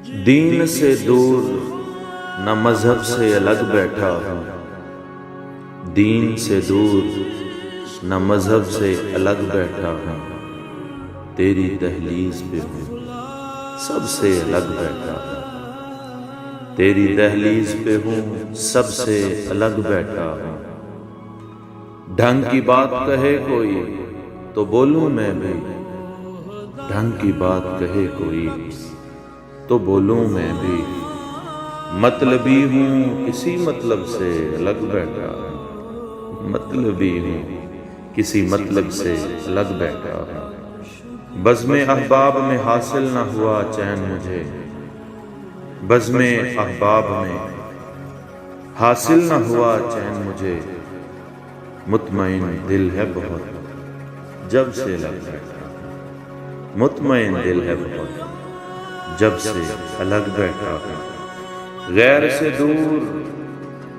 دین سے دور نہ مذہب سے الگ بیٹھا ہوں، دین سے دور نہ مذہب سے الگ بیٹھا ہوں، تیری دہلیز پہ ہوں سب سے الگ بیٹھا ہوں، تیری دہلیز پہ ہوں سب سے الگ بیٹھا ہوں۔ ڈھنگ کی بات کہے کوئی تو بولوں میں بھی، ڈھنگ کی بات کہے کوئی تو بولوں میں بھی، مطلبی ہوں کسی مطلب سے الگ بیٹھا ہوں، مطلبی ہوں کسی مطلب سے الگ بیٹھا ہوں۔ بزم احباب میں حاصل نہ ہوا چین مجھے، بزم احباب میں حاصل نہ ہوا چین مجھے، مطمئن دل ہے بہت جب سے الگ بیٹھا ہوں، مطمئن دل ہے بہت جب سے الگ بیٹھا ہوں۔ غیر سے دور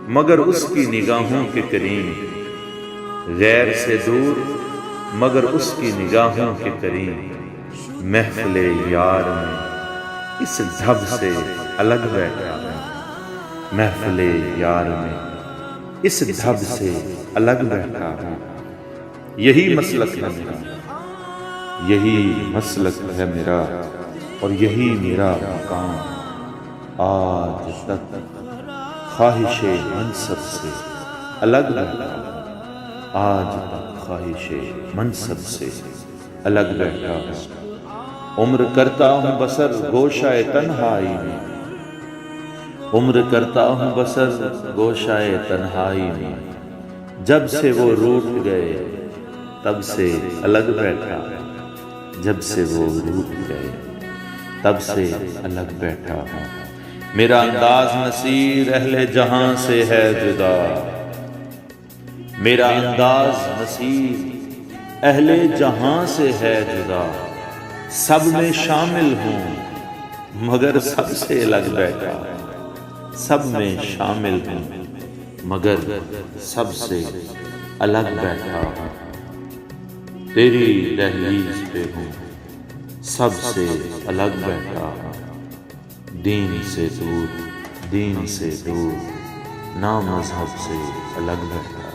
مگر اس کی نگاہوں کے قریب، غیر سے دور مگر اس کی نگاہوں کے قریب، محفل یار میں اس دھب سے الگ بیٹھا ہوں، محفل یار میں اس دھب سے الگ بیٹھا ہوں۔ یہی مسلک ہے میرا، یہی مسلک ہے میرا اور یہی میرا مقام، آج تک خواہش منصب سے الگ بیٹھا ہوں، آج تک خواہش منصب سے الگ بیٹھا ہوں۔ عمر کرتا ہوں بسر گوشہ تنہائی میں، عمر کرتا ہوں بسر گوشہ تنہائی میں، جب سے وہ روٹھ گئے تب سے الگ بیٹھا ہوں، جب سے وہ روٹھ گئے تب سے الگ بیٹھا ہوں۔ میرا انداز نصیر اہل جہاں سے ہے جدا، میرا انداز نصیر اہل جہاں سے ہے جدا، سب میں شامل ہوں مگر سب سے الگ بیٹھا ہوں، سب میں شامل ہوں مگر سب سے الگ بیٹھا ہوں۔ تیری دہلیز پہ ہوں سب سے الگ بیٹھا ہوں، دین سے دور، دین سے دور نہ مذہب سے الگ بیٹھا ہوں۔